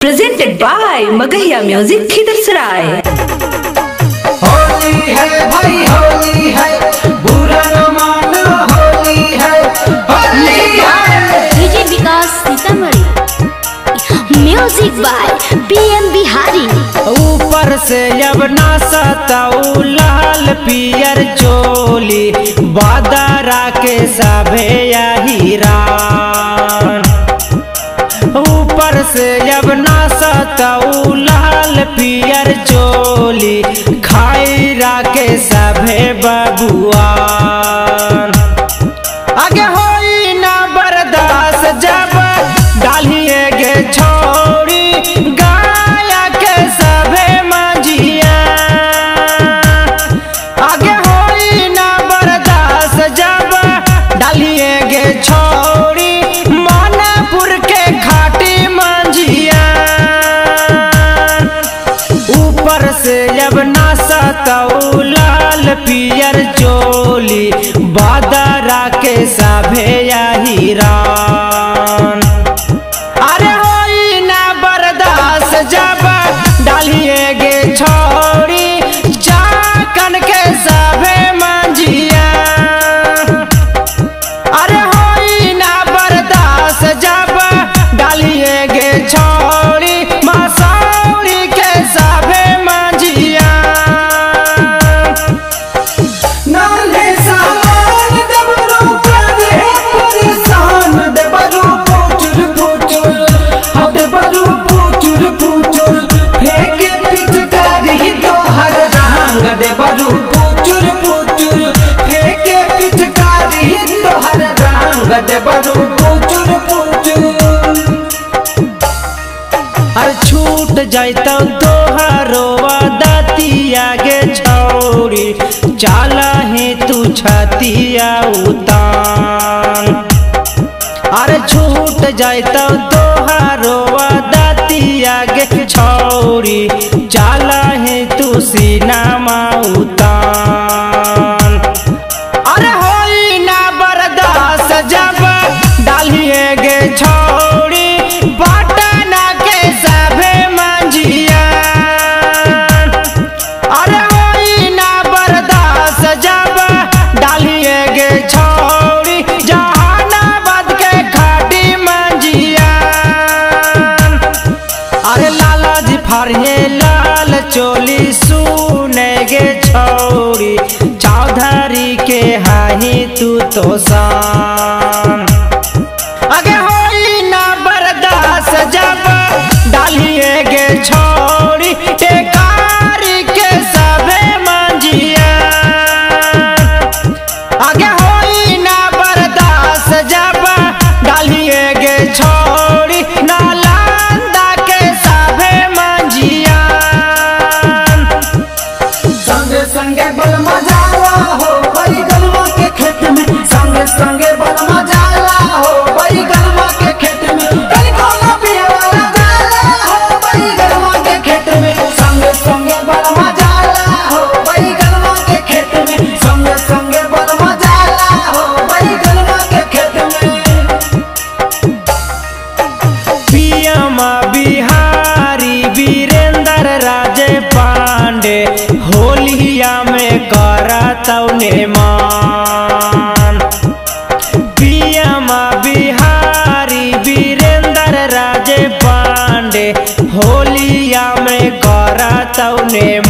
presented by Maghiya Music Khidasrai। Holi है भाई होली है, बुरा न मानो होली है, होली है। DJ Vikas Sitamarhi, music by PM Bihari. ऊपर से अब नाचताऊ लाल पियर चोली, बादरा के सभे हीरान। ऊपर से अब नाचताऊ लाल पियर चोली, खाईरा के सभे बबुआन। आगे होई ना बर्दाश्त जब डालिए गे छोड़ी, गाया के सभे मंजिया। आगे होई ना बर्दाश्त जब डालिए गे छोड़ी, मानपुर के खाटी मंजिया। ऊपर से जब नाचताऊ लाल पियर चोली, बादरा के सभे हीरान। अरे होई ना बर्दाश्त जब डालिए गे छोड़ी, चाकन के सभे मंजिया। अरे होई ना बर्दाश्त जब डालिए गे छोड़ी, मसौरी के सभे मंजिया। नाले सामान देबरू करे परेशान, देबरू पुचुर पुचुर, हाँ देबरू पुचुर पुचुर, फेंके पिचकारी तोहर रंग। देबरू पुचुर पुचुर, फेंके पिचकारी तोहर रंग। देबरू पुचुर पुचुर। अरे छूट जाता तोहरो दतिया गे छौरी, चाला है तू छतिया उतान। अरे छूट जाता तोहरो दतिया गे छौरी, चाला है तू सीनामा उतान। अरे होई ना बर्दाश्त जब डालिए गे छोड़ी, पटना के सभे मंजिया। अरे होई ना बर्दाश्त जब डालिए गे छोड़ी, जहानाबाद के खाटी मंजिया। अरे लाला जी फारिए लाल चोली, सुने गे छोड़ी, चौधरी के हाही तू तो शान। आगे होई ना बर्दाश्त जब डालिए गे छोड़ी, टेकारी के सभे मंजिया। आगे होई ना बर्दाश्त जब डालिए गे छोड़ी, नालंदा के सभे मंजिया। संगे संगे बल मजाला हो बड़ी गलवा के खेत में, संगे संगे बल मजाला हो बड़ी गलवा के खेत में। कल कोला पियाला जाला हो बड़ी गलवा के खेत में, संगे संगे बल मजाला हो बड़ी गलवा के खेत में। संगे संगे बल मजाला हो बड़ी गलवा के खेत में। PM बिहारी वीरेंद्र राजे पांडे, होलिया में करतौ नेमान। PM बिहारी वीरेंद्र राजे पांडे, होलिया में करतौ नेमान।